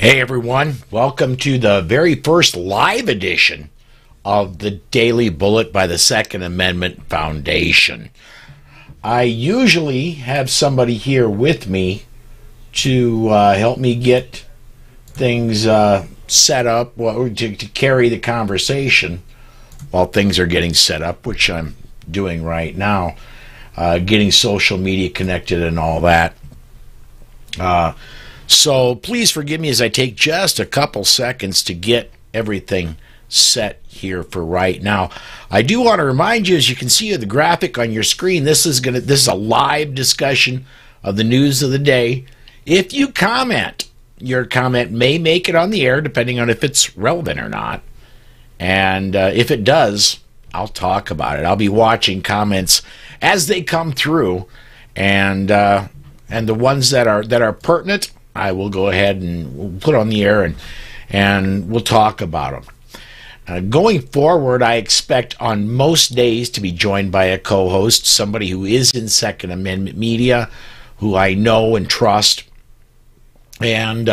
Hey everyone, welcome to the very first live edition of the Daily Bullet by the Second Amendment Foundation. I usually have somebody here with me to help me get things set up, to carry the conversation while things are getting set up, which I'm doing right now, getting social media connected and all that. So please forgive me as I take just a couple seconds to get everything set here for right now. I do want to remind you, as you can see the graphic on your screen, this is a live discussion of the news of the day. If you comment, your comment may make it on the air depending on if it's relevant or not. And if it does, I'll talk about it. I'll be watching comments as they come through, and the ones that are pertinent, I will go ahead and we'll put on the air and we'll talk about them. Going forward, I expect on most days to be joined by a co-host, somebody who is in Second Amendment media, who I know and trust. And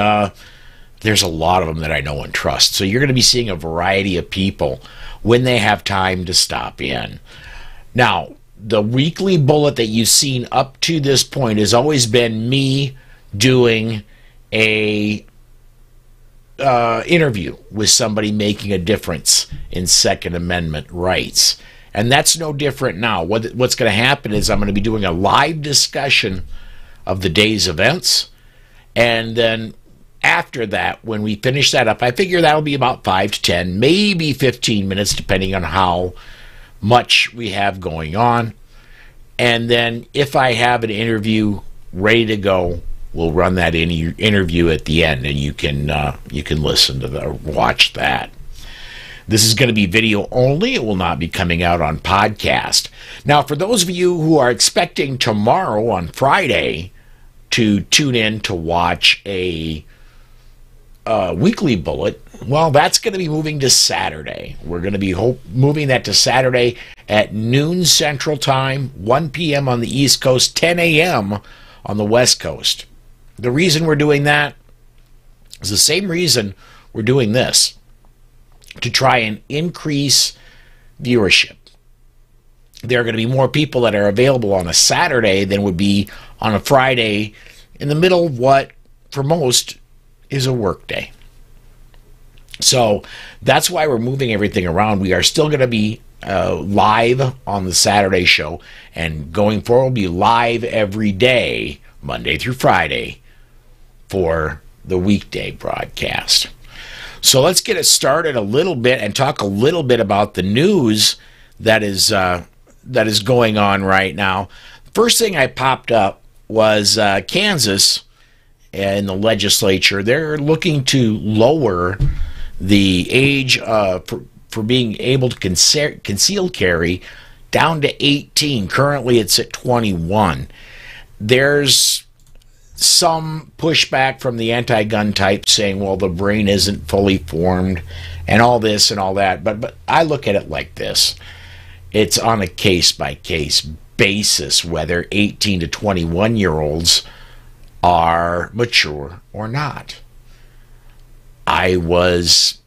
there's a lot of them that I know and trust. So you're going to be seeing a variety of people when they have time to stop in. Now, the weekly bullet that you've seen up to this point has always been me doing a interview with somebody making a difference in Second Amendment rights. And that's no different now. What's going to happen is I'm going to be doing a live discussion of the day's events. And then after that, when we finish that up, I figure that'll be about 5 to 10, maybe 15 minutes, depending on how much we have going on. And then if I have an interview ready to go, we'll run that interview at the end, and you can listen to watch that. This is going to be video only. It will not be coming out on podcast. Now, for those of you who are expecting tomorrow on Friday to tune in to watch a weekly bullet, well, that's going to be moving to Saturday. We're going to be moving that to Saturday at noon Central Time, 1 p.m. on the East Coast, 10 a.m. on the West Coast. The reason we're doing that is the same reason we're doing this, to try and increase viewership. There are going to be more people that are available on a Saturday than would be on a Friday in the middle of what, for most, is a work day. So that's why we're moving everything around. We are still going to be live on the Saturday show, and going forward, we'll be live every day, Monday through Friday, for the weekday broadcast. So let's get it started a little bit and talk a little bit about the news that is going on right now. First thing I popped up was Kansas in the legislature. They're looking to lower the age for being able to conceal carry down to 18. Currently, it's at 21. There's some pushback from the anti-gun type saying, well, the brain isn't fully formed and all this and all that. But I look at it like this. It's on a case-by-case basis whether 18 to 21-year-olds are mature or not. I was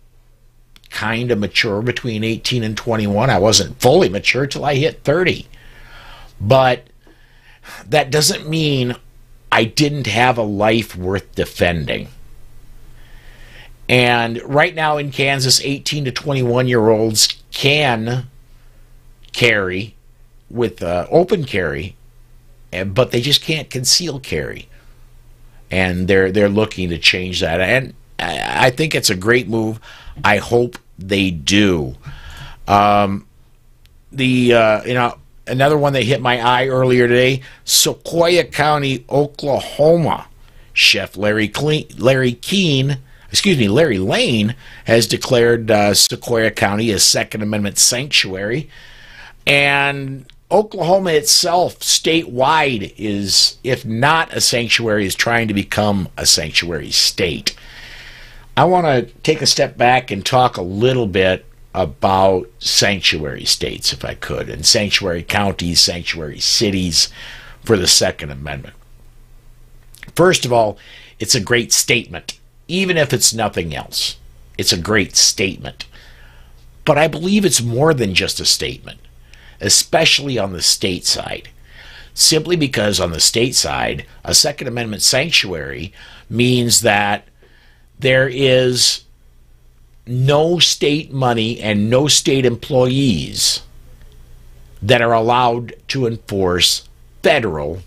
kind of mature between 18 and 21. I wasn't fully mature till I hit 30. But that doesn't mean I didn't have a life worth defending. And right now in Kansas, 18 to 21-year-olds can carry with open carry, but they just can't conceal carry. And they're looking to change that. And I think it's a great move. I hope they do. Another one that hit my eye earlier today, Sequoyah County, Oklahoma. Chef Larry Lane has declared Sequoyah County a Second Amendment sanctuary. And Oklahoma itself, statewide, is, if not a sanctuary, is trying to become a sanctuary state. I want to take a step back and talk a little bit about sanctuary states, if I could, and sanctuary counties, sanctuary cities for the Second Amendment. First of all, it's a great statement even if it's nothing else. It's a great statement. But I believe it's more than just a statement, especially on the state side. Simply because on the state side, a Second Amendment sanctuary means that there is no state money and no state employees that are allowed to enforce federal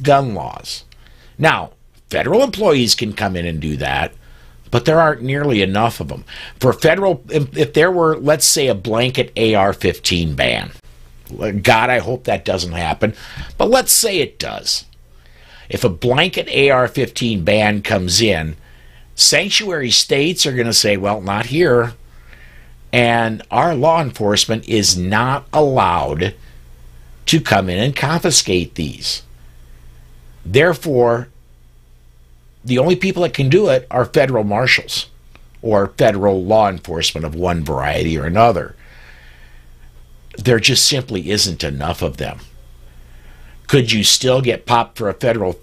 gun laws. Now, federal employees can come in and do that, but there aren't nearly enough of them. For federal, if there were, let's say, a blanket AR-15 ban, God, I hope that doesn't happen, but let's say it does. If a blanket AR-15 ban comes in, sanctuary states are going to say, well, not here. And our law enforcement is not allowed to come in and confiscate these. Therefore, the only people that can do it are federal marshals or federal law enforcement of one variety or another. There just simply isn't enough of them. Could you still get popped for a federal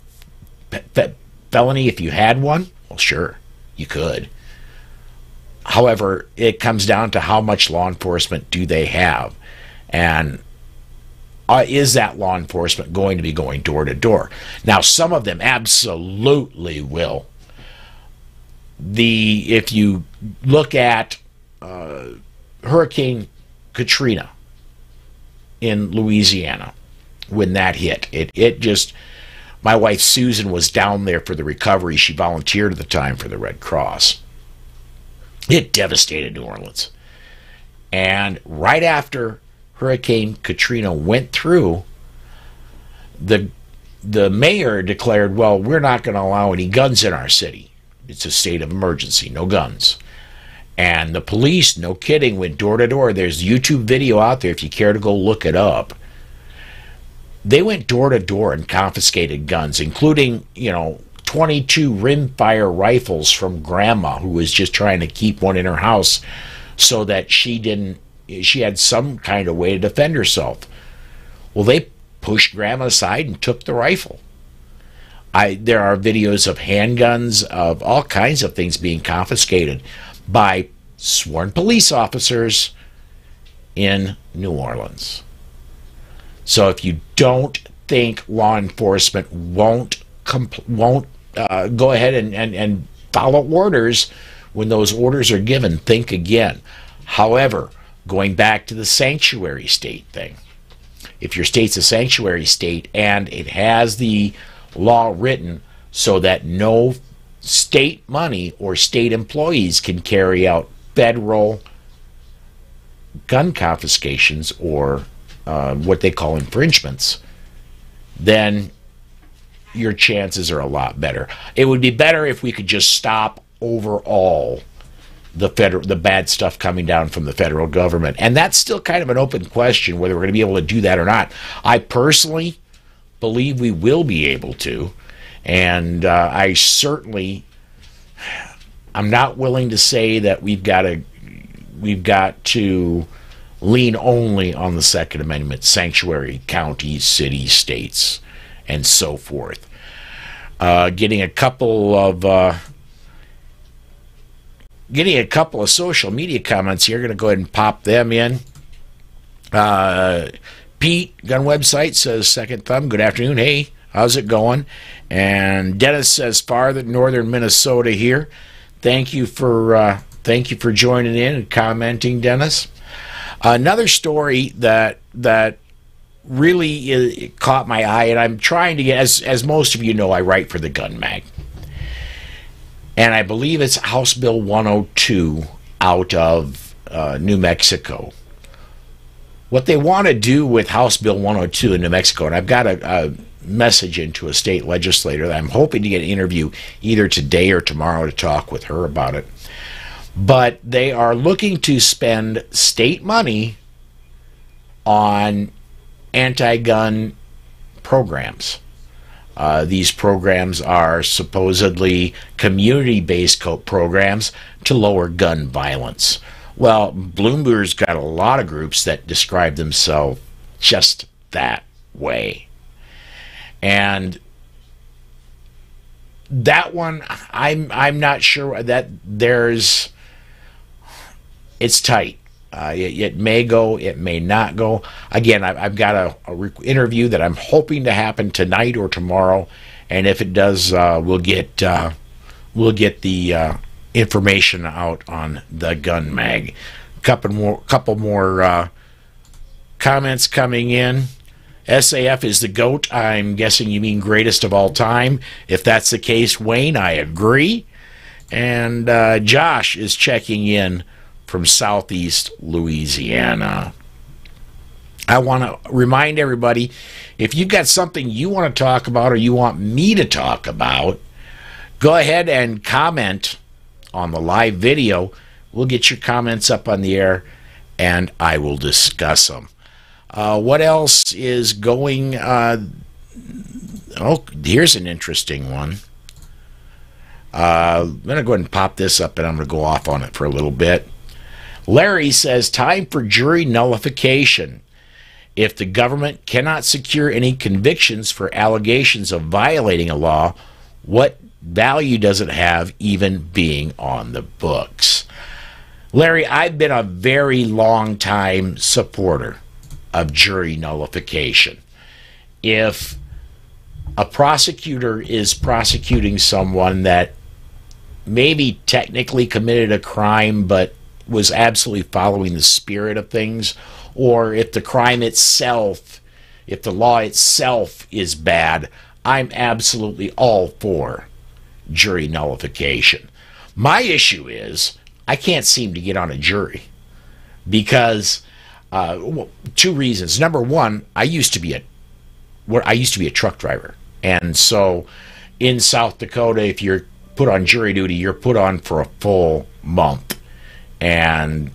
felony if you had one? Well, sure, you could. However, it comes down to how much law enforcement do they have, and is that law enforcement going to be going door to door? Now, some of them absolutely will. If you look at Hurricane Katrina in Louisiana, when that hit, it just, my wife Susan was down there for the recovery. She volunteered at the time for the Red Cross. It devastated New Orleans. And right after Hurricane Katrina went through, the mayor declared, well, we're not going to allow any guns in our city. It's a state of emergency, no guns. And the police, no kidding, went door to door. There's YouTube video out there if you care to go look it up. They went door to door and confiscated guns, including, 22 rimfire rifles from grandma, who was just trying to keep one in her house so that she had some kind of way to defend herself. Well, they pushed grandma aside and took the rifle. There are videos of handguns, of all kinds of things being confiscated by sworn police officers in New Orleans. So if you don't think law enforcement won't go ahead and follow orders when those orders are given, think again. However, going back to the sanctuary state thing, if your state's a sanctuary state and it has the law written so that no state money or state employees can carry out federal gun confiscations or what they call infringements, then your chances are a lot better. It would be better if we could just stop overall the bad stuff coming down from the federal government. And that's still kind of an open question whether we're going to be able to do that or not. I personally believe we will be able to. And I'm not willing to say that we've got to lean only on the Second Amendment, sanctuary counties, cities, states, and so forth. Getting a couple of social media comments here. Going to go ahead and pop them in. Pete, gun website, says second thumb. Good afternoon. Hey, how's it going? And Dennis says farther northern Minnesota here. Thank you for joining in and commenting, Dennis. Another story that really caught my eye, and I'm trying to get, as most of you know, I write for the Gun Mag. And I believe it's House Bill 102 out of New Mexico. What they want to do with House Bill 102 in New Mexico, and I've got a message into a state legislator that I'm hoping to get an interview either today or tomorrow to talk with her about it. But they are looking to spend state money on anti-gun programs. These programs are supposedly community-based programs to lower gun violence. Well, Bloomberg's got a lot of groups that describe themselves just that way. And that one, I'm not sure that it's tight. It may go, it may not go. Again, I've got a interview that I'm hoping to happen tonight or tomorrow, and if it does, we'll get the information out on the Gun Mag. Couple more comments coming in. SAF is the GOAT. I'm guessing you mean greatest of all time. If that's the case, Wayne, I agree. And Josh is checking in from Southeast Louisiana. I want to remind everybody, if you've got something you want to talk about or you want me to talk about, go ahead and comment on the live video. We'll get your comments up on the air, and I will discuss them. What else is going on? Oh, here's an interesting one. I'm going to go ahead and pop this up, and I'm going to go off on it for a little bit. Larry says, time for jury nullification. If the government cannot secure any convictions for allegations of violating a law, what value does it have even being on the books? Larry, I've been a very long time supporter of jury nullification. If a prosecutor is prosecuting someone that maybe technically committed a crime but was absolutely following the spirit of things, or if the crime itself, if the law itself is bad, I'm absolutely all for jury nullification. My issue is I can't seem to get on a jury because two reasons. Number one, I used to be a truck driver, and so in South Dakota, if you're put on jury duty, you're put on for a full month. And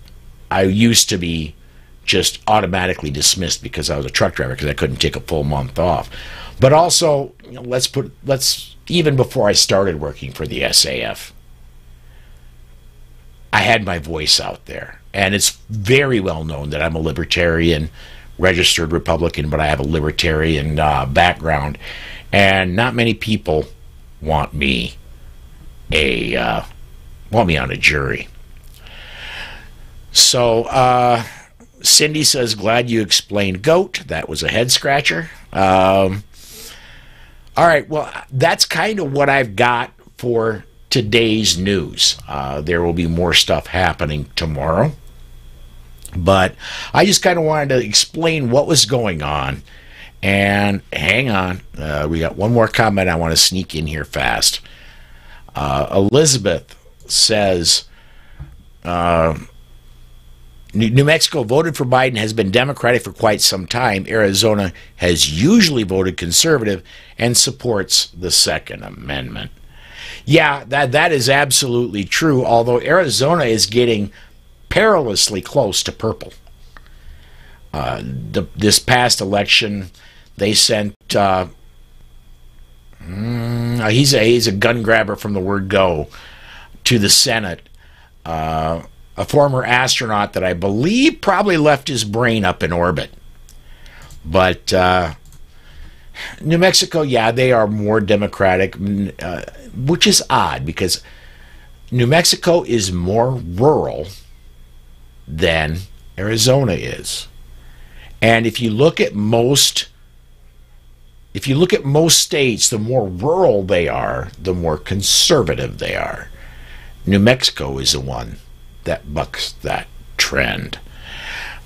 I used to be just automatically dismissed because I was a truck driver because I couldn't take a full month off. But also, let's even before I started working for the SAF, I had my voice out there. And it's very well known that I'm a libertarian, registered Republican, but I have a libertarian background. And not many people want me on a jury. So, Cindy says, glad you explained GOAT. That was a head scratcher. All right, well, that's kind of what I've got for today's news. There will be more stuff happening tomorrow. But I just kind of wanted to explain what was going on. And hang on, we got one more comment I want to sneak in here fast. Elizabeth says, New Mexico voted for Biden, has been Democratic for quite some time. Arizona has usually voted conservative and supports the Second Amendment. Yeah, that is absolutely true, although Arizona is getting perilously close to purple. This past election, they sent... he's a gun grabber from the word go to the Senate. A former astronaut that I believe probably left his brain up in orbit. But New Mexico, yeah, they are more Democratic, which is odd because New Mexico is more rural than Arizona is. And if you look at most states, the more rural they are, the more conservative they are. New Mexico is the one that bucks that trend.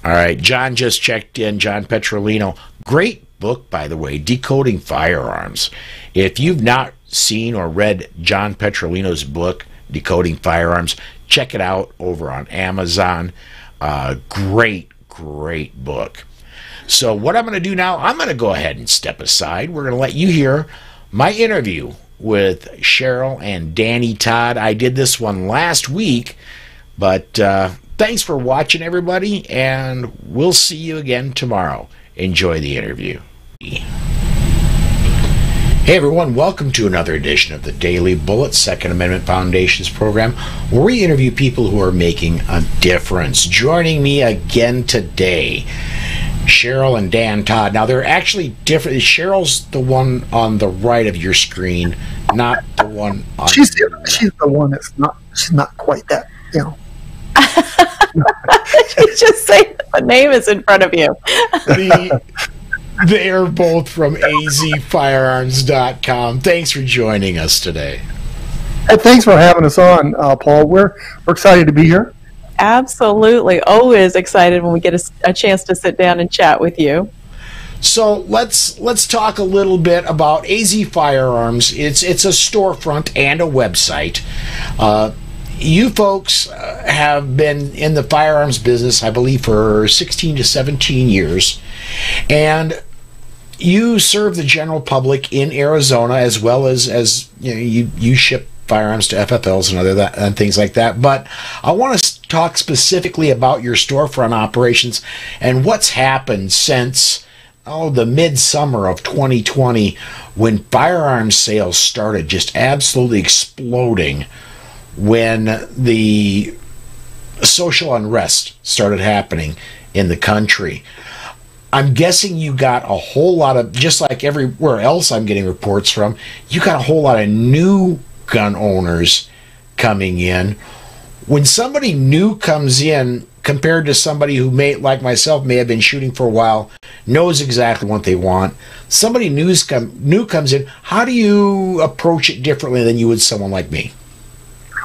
All right, John just checked in. John Petrolino. Great book, by the way, Decoding Firearms. If you've not seen or read John Petrolino's book, Decoding Firearms, check it out over on Amazon. Great book. So what I'm going to do now, I'm going to go ahead and step aside. We're going to let you hear my interview with Cheryl and Danny Todd. I did this one last week, but thanks for watching, everybody, and we'll see you again tomorrow. Enjoy the interview. Hey everyone, welcome to another edition of the Daily Bullet Second Amendment Foundations program, where we interview people who are making a difference. Joining me again today, Cheryl and Dan Todd. Now they're actually different. Cheryl's the one on the right of your screen, not the one on she's the one that's not. She's not quite that. You know. You just say the name is in front of you. They're both from azfirearms.com. Thanks for joining us today. Hey, thanks for having us on, Paul. We're excited to be here. Absolutely. Always excited when we get a chance to sit down and chat with you. So let's talk a little bit about AZ Firearms. It's a storefront and a website. You folks have been in the firearms business, I believe, for 16 to 17 years, and you serve the general public in Arizona as well as you ship firearms to FFLs and things like that. But I want to talk specifically about your storefront operations and what's happened since the midsummer of 2020, when firearms sales started just absolutely exploding, when the social unrest started happening in the country. I'm guessing you got a whole lot of, just like everywhere else I'm getting reports from, you got a whole lot of new gun owners coming in. When somebody new comes in, compared to somebody who like myself, may have been shooting for a while, knows exactly what they want, somebody new comes in, how do you approach it differently than you would someone like me?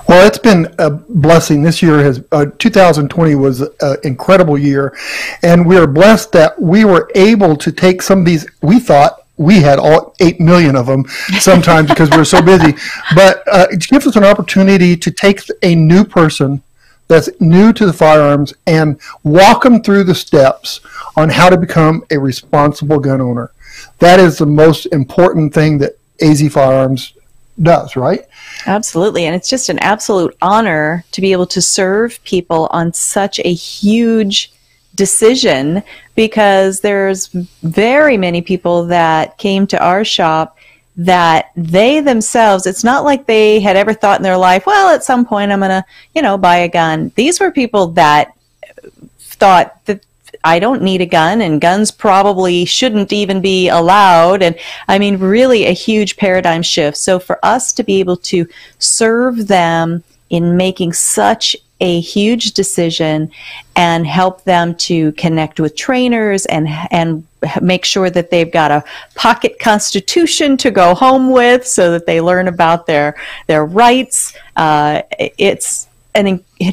Well, it's been a blessing. This year 2020 was an incredible year, and we are blessed that we were able to take some of these. We thought we had all 8 million of them sometimes because we were so busy, but it gives us an opportunity to take a new person that's new to the firearms and walk them through the steps on how to become a responsible gun owner. That is the most important thing that AZ Firearms does, right? Absolutely. And it's just an absolute honor to be able to serve people on such a huge decision, because there's very many people that came to our shop that they themselves, it's not like they had ever thought in their life, well, at some point I'm going to, buy a gun. These were people that thought that I don't need a gun, and guns probably shouldn't even be allowed. And I mean, really a huge paradigm shift. So for us to be able to serve them in making such a huge decision and help them to connect with trainers and make sure that they've got a pocket constitution to go home with so that they learn about their rights. It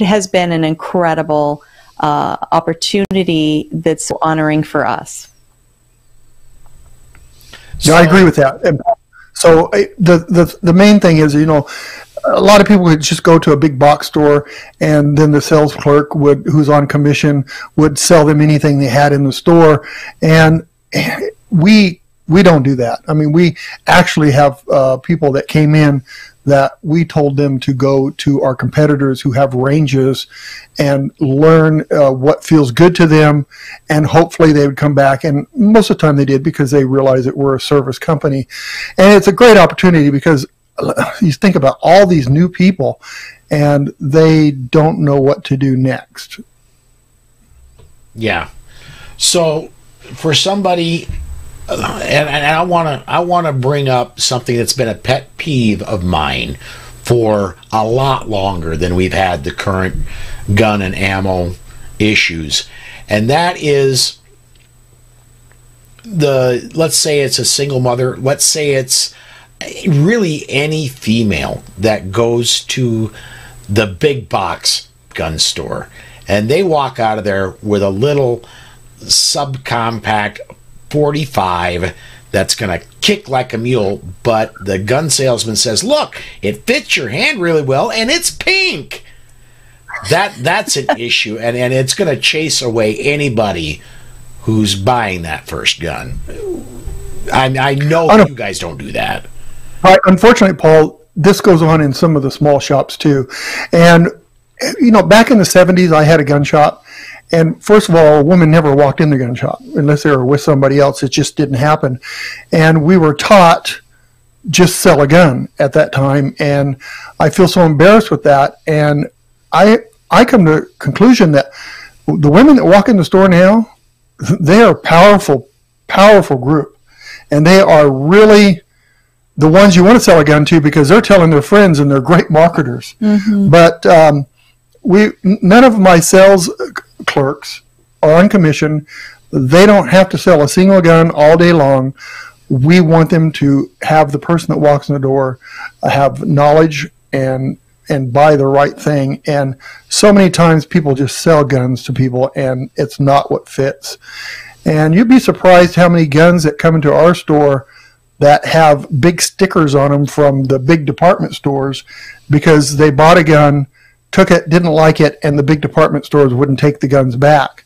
has been an incredible opportunity that's honoring for us. No, I agree with that. And so the main thing is, a lot of people would just go to a big box store, and then the sales clerk who's on commission would sell them anything they had in the store, and we don't do that. I mean, we actually have people that came in that we told them to go to our competitors who have ranges and learn what feels good to them, and hopefully they would come back. And most of the time they did, because they realize that we're a service company. And it's a great opportunity because you think about all these new people and they don't know what to do next. Yeah. So for somebody, and I want to bring up something that's been a pet peeve of mine for a lot longer than we've had the current gun and ammo issues, and that is let's say it's a single mother, let's say it's really any female that goes to the big box gun store, and they walk out of there with a little subcompact 45 that's going to kick like a mule, but the gun salesman says, look, it fits your hand really well and it's pink. That's an issue, and it's going to chase away anybody who's buying that first gun. I know you guys don't do that. Unfortunately, Paul, this goes on in some of the small shops too. And back in the 70s, I had a gun shop. And first of all, a woman never walked in the gun shop unless they were with somebody else. It just didn't happen. And we were taught just sell a gun at that time. And I feel so embarrassed with that. And I come to the conclusion that the women that walk in the store now, they are powerful, powerful group. And they are really the ones you want to sell a gun to because they're telling their friends and they're great marketers. Mm-hmm. But none of my sales clerks are on commission. They don't have to sell a single gun all day long. We want them to have the person that walks in the door have knowledge and buy the right thing. And so many times people just sell guns to people and it's not what fits. And you'd be surprised how many guns that come into our store that have big stickers on them from the big department stores because they bought a gun, took it, didn't like it, and the big department stores wouldn't take the guns back.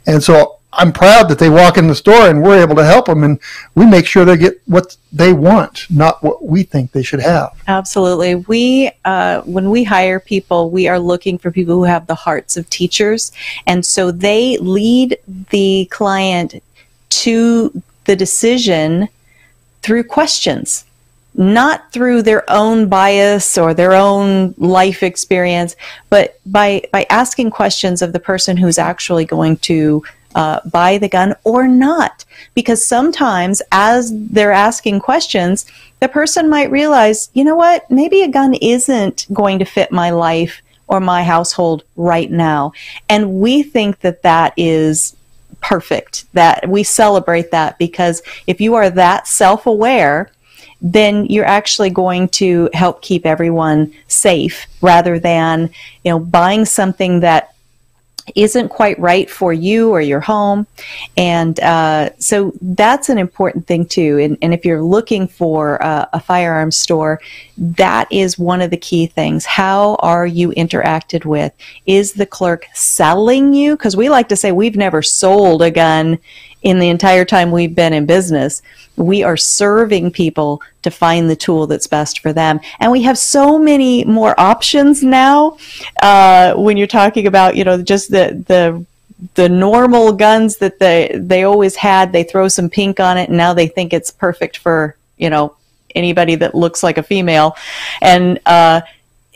And so I'm proud that they walk in the store and we're able to help them, and we make sure they get what they want, not what we think they should have. Absolutely. When we hire people, we are looking for people who have the hearts of teachers, and so they lead the client to the decision through questions, not through their own bias or their own life experience, but by asking questions of the person who's actually going to buy the gun or not. Because sometimes as they're asking questions, the person might realize, you know what, maybe a gun isn't going to fit my life or my household right now. And we think that that is perfect, that we celebrate that, because if you are that self-aware, then you're actually going to help keep everyone safe rather than, buying something that isn't quite right for you or your home. And so that's an important thing too. And if you're looking for a firearms store, that is one of the key things. How are you interacted with? Is the clerk selling you? Because we like to say we've never sold a gun in the entire time we've been in business. We are serving people to find the tool that's best for them. And we have so many more options now. When you're talking about, just the normal guns that they always had, they throw some pink on it and now they think it's perfect for, anybody that looks like a female. And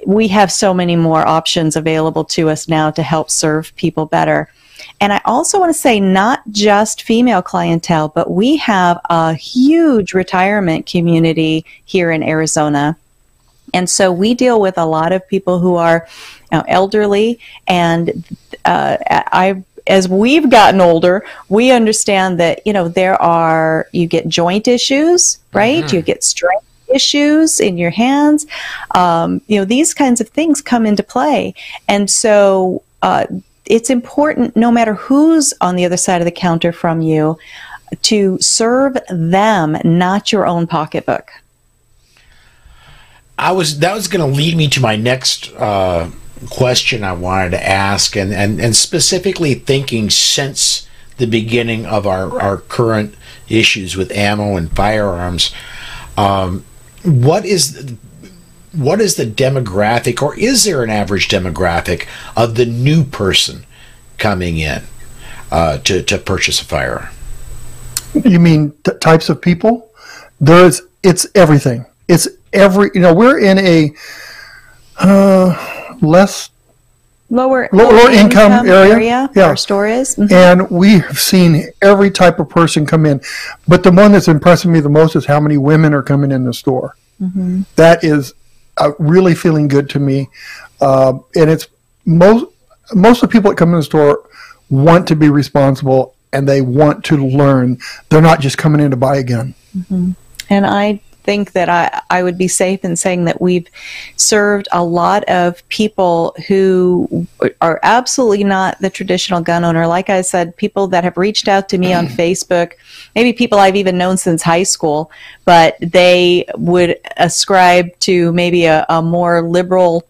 we have so many more options available to us now to help serve people better. And I also want to say not just female clientele, but we have a huge retirement community here in Arizona. And so we deal with a lot of people who are elderly. And as we've gotten older, we understand that, you get joint issues, right? Mm-hmm. You get strength issues in your hands. These kinds of things come into play. And so, it's important, no matter who's on the other side of the counter from you, to serve them, not your own pocketbook. That was going to lead me to my next question I wanted to ask, and specifically thinking since the beginning of our current issues with ammo and firearms, what is the demographic, or is there an average demographic of the new person coming in to purchase a firearm? You mean types of people? It's everything. It's we're in a lower income area. Yeah. Our store is. Mm-hmm. And we have seen every type of person come in. But the one that's impressing me the most is how many women are coming in the store. Mm-hmm. That is really feeling good to me. And it's most of the people that come in the store want to be responsible and they want to learn. They're not just coming in to buy a gun. Mm-hmm. And I think that I would be safe in saying that we've served a lot of people who are absolutely not the traditional gun owner. Like I said, people that have reached out to me on Facebook, maybe people I've even known since high school, but they would ascribe to maybe a more liberal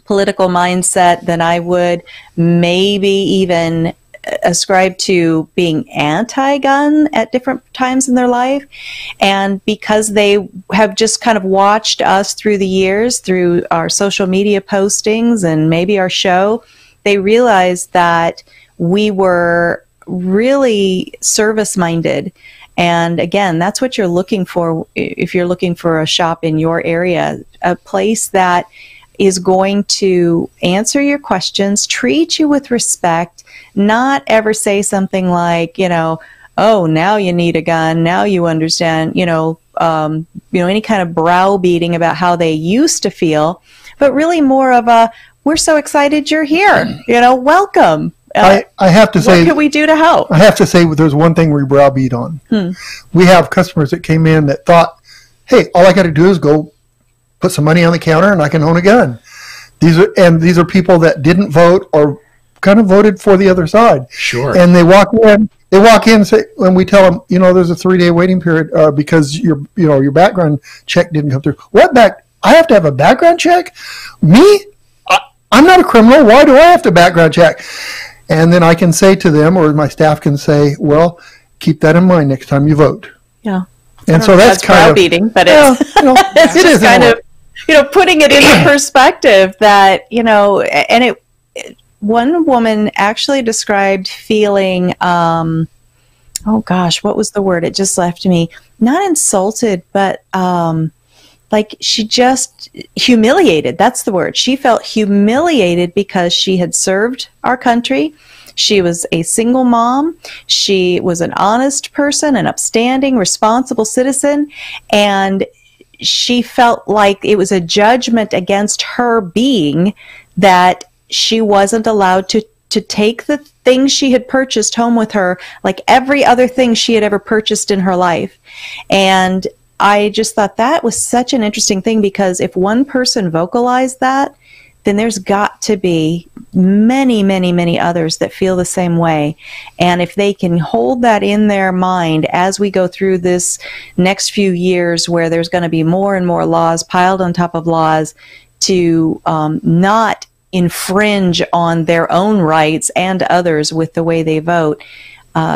political mindset than I would, maybe even ascribe to being anti-gun at different times in their life. And because they have just kind of watched us through the years, through our social media postings and maybe our show, they realized that we were really service-minded. And again, that's what you're looking for if you're looking for a shop in your area, a place that is going to answer your questions, treat you with respect, not ever say something like, oh, now you need a gun, now you understand, any kind of browbeating about how they used to feel, but really more of a, we're so excited you're here, welcome. I have to say, what can we do to help? I have to say, there's one thing we browbeat on. We have customers that came in that thought, hey, all I got to do is go put some money on the counter and I can own a gun. These are people that didn't vote or kind of voted for the other side. Sure. And they walk in and say, when we tell them, there's a 3-day waiting period because your background check didn't come through. I have to have a background check? Me? I'm not a criminal. Why do I have to background check? And then I can say to them, or my staff can say, well, keep that in mind next time you vote. Yeah. And so that's kind of browbeating, but it's, it's just kind of, putting it into perspective that, and one woman actually described feeling, oh gosh, what was the word? It just left me. Not insulted, but like she just humiliated. That's the word. She felt humiliated because she had served our country. She was a single mom. She was an honest person, an upstanding, responsible citizen, and she felt like it was a judgment against her being that she wasn't allowed to take the things she had purchased home with her, like every other thing she had ever purchased in her life. And I just thought that was such an interesting thing, because if one person vocalized that, then there's got to be many, many, many others that feel the same way. And if they can hold that in their mind as we go through this next few years, where there's going to be more and more laws piled on top of laws to not infringe on their own rights and others with the way they vote,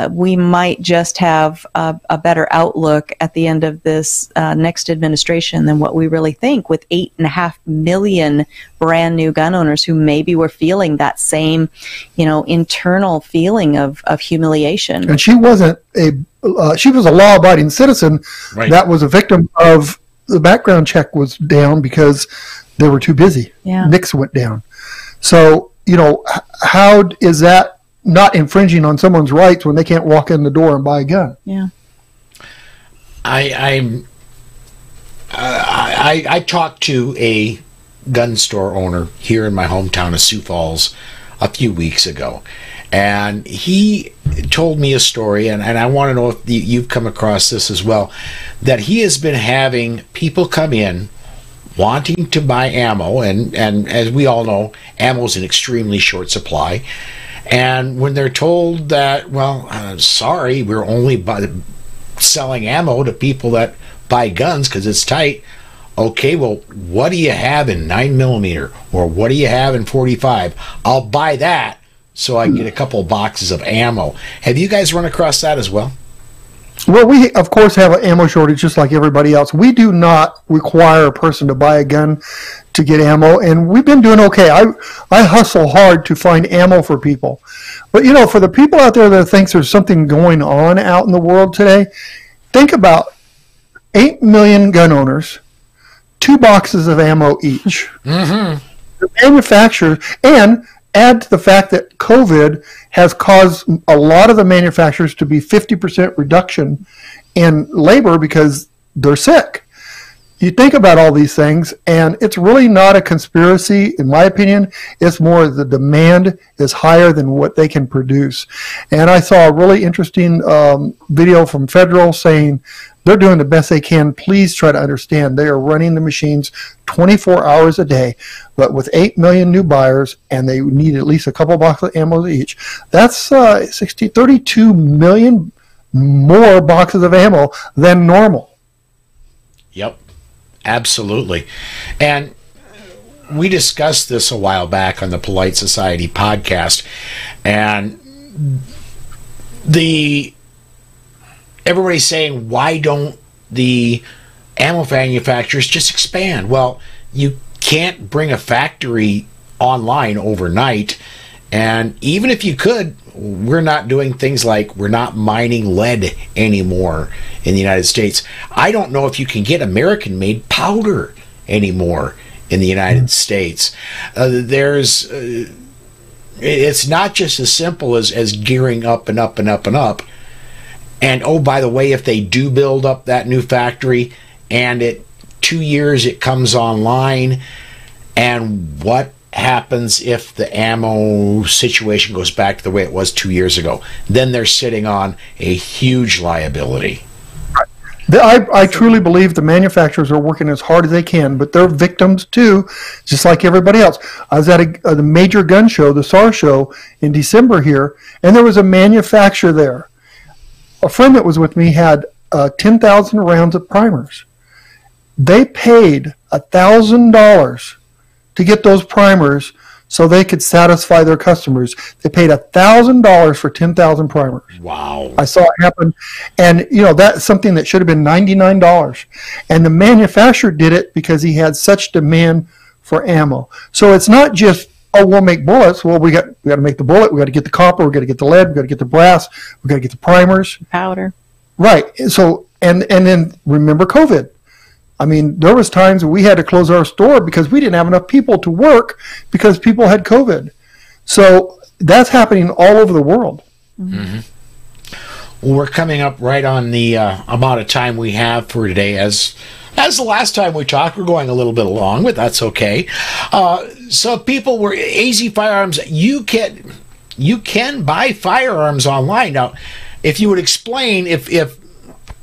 we might just have a better outlook at the end of this next administration than what we really think, with 8.5 million brand new gun owners who maybe were feeling that same, internal feeling of humiliation. And she wasn't she was a law-abiding citizen that was a victim of the background check was down because they were too busy. Yeah. NICS went down. So, how is that not infringing on someone's rights when they can't walk in the door and buy a gun? Yeah. I talked to a gun store owner here in my hometown of Sioux Falls a few weeks ago, and he told me a story, and I want to know if you've come across this as well, that he has been having people come in wanting to buy ammo, and as we all know, ammo is in extremely short supply. And when they're told that, sorry, we're only selling ammo to people that buy guns because it's tight. Okay, well, what do you have in 9mm, or what do you have in 45? I'll buy that so I can get a couple of boxes of ammo. Have you guys run across that as well? Well, we, of course, have an ammo shortage just like everybody else. We do not require a person to buy a gun to get ammo, and we've been doing okay. I hustle hard to find ammo for people. But, for the people out there that thinks there's something going on out in the world today, think about 8 million gun owners, 2 boxes of ammo each. Mm-hmm. The manufacturers, and add to the fact that COVID has caused a lot of the manufacturers to be 50% reduction in labor because they're sick. You think about all these things, and it's really not a conspiracy, in my opinion. It's more the demand is higher than what they can produce. And I saw a really interesting video from Federal saying they're doing the best they can. Please try to understand they are running the machines 24 hours a day, but with 8 million new buyers, and they need at least a couple boxes of ammo each. That's 32 million more boxes of ammo than normal. Yep. Absolutely. And we discussed this a while back on the Polite Society podcast, and everybody's saying, why don't the ammo manufacturers just expand? Well, you can't bring a factory online overnight, and even if you could, we're not doing things like we're not mining lead anymore in the United States. I don't know if you can get American-made powder anymore in the United States. It's not just as simple as gearing up and up and up and up. And oh, by the way, if they do build up that new factory and 2 years it comes online, and what happens if the ammo situation goes back to the way it was 2 years ago? Then they're sitting on a huge liability. I truly believe the manufacturers are working as hard as they can, but they're victims too, just like everybody else. I was at the major gun show, the SAR show, in December here, and there was a manufacturer there. A friend that was with me had 10,000 rounds of primers. They paid $1,000 to get those primers so they could satisfy their customers. They paid $1,000 for 10,000 primers. Wow. I saw it happen. And, you know, that's something that should have been $99. And the manufacturer did it because he had such demand for ammo. So it's not just, oh, we'll make bullets. Well, we got to make the bullet. We got to get the copper. We got to get the lead. We got to get the brass. We got to get the primers. Powder. Right. So, and then remember COVID. I mean, there was times we had to close our store because we didn't have enough people to work because people had COVID. So that's happening all over the world. Mm-hmm. Well, we're coming up right on the amount of time we have for today. As the last time we talked, we're going a little bit along, but that's okay. So people were AZ Firearms. You can buy firearms online now. If you would explain, if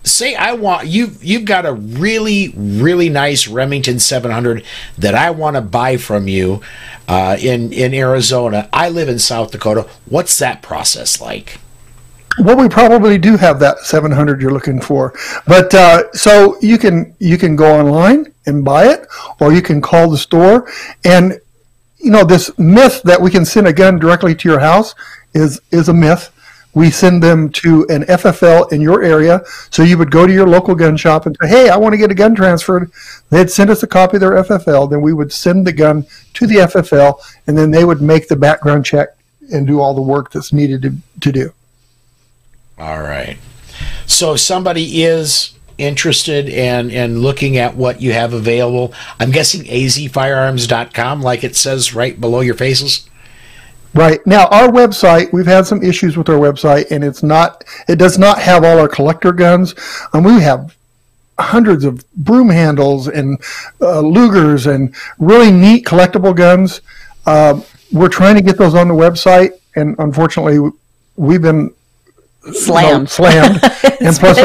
say I want you've got a really nice Remington 700 that I want to buy from you in Arizona. I live in South Dakota. What's that process like? Well, we probably do have that 700 you're looking for, but so you can go online and buy it, or you can call the store. And you know, this myth that we can send a gun directly to your house is a myth. We send them to an FFL in your area. So you would go to your local gun shop and say, hey, I want to get a gun transferred. They'd send us a copy of their FFL. Then we would send the gun to the FFL, and then they would make the background check and do all the work that's needed to do. All right. So if somebody is interested in looking at what you have available, I'm guessing azfirearms.com, like it says right below your faces? Right. Now, our website, we've had some issues with our website, and it does not have all our collector guns. We have hundreds of broom handles and Lugers and really neat collectible guns. We're trying to get those on the website, and unfortunately, we've been slammed. And plus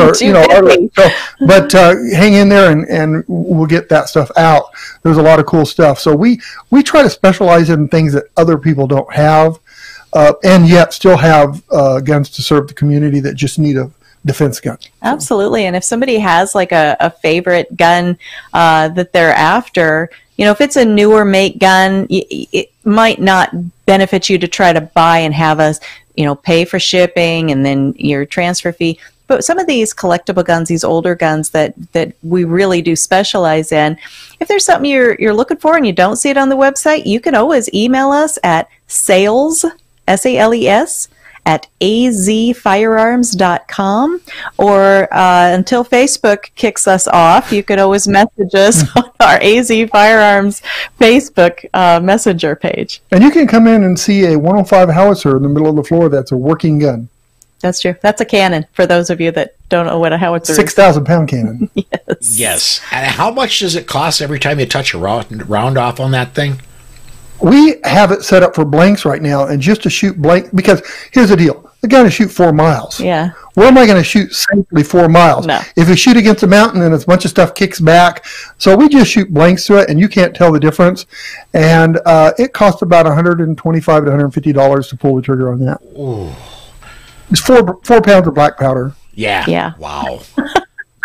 but hang in there and we'll get that stuff out. There's a lot of cool stuff. So we try to specialize in things that other people don't have, and yet still have guns to serve the community that just need a defense gun. Absolutely. And if somebody has like a favorite gun that they're after, you know, if it's a newer make gun, it might not benefit you to try to buy and have us, you know, pay for shipping and then your transfer fee. But some of these collectible guns, these older guns that we really do specialize in, if there's something you're looking for and you don't see it on the website, you can always email us at sales, SALES, at azfirearms.com, or until Facebook kicks us off, you could always message us on our AZ Firearms Facebook messenger page. And you can come in and see a 105 howitzer in the middle of the floor that's a working gun. That's true. That's a cannon, for those of you that don't know what a howitzer is. 6,000-pound cannon. Yes. Yes. And how much does it cost every time you touch a round off on that thing? We have it set up for blanks right now, and just to shoot blank, because here's the deal. The gun to shoot 4 miles. Yeah. Where am I going to shoot safely 4 miles? No. If you shoot against a mountain and a bunch of stuff kicks back. So we just shoot blanks to it, and you can't tell the difference. And it costs about $125 to $150 to pull the trigger on that. Ooh. It's 4 pounds of black powder. Yeah. Yeah. Wow.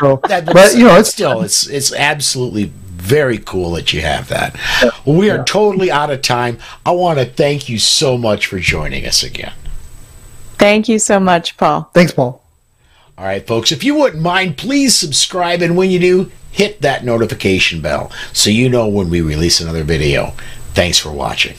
So, but you know, it's absolutely very cool that you have that. Well, we are totally out of time. I want to thank you so much for joining us again. Thank you so much, Paul. Thanks, Paul. All right, folks, if you wouldn't mind, please subscribe, and when you do, hit that notification bell so you know when we release another video. Thanks for watching.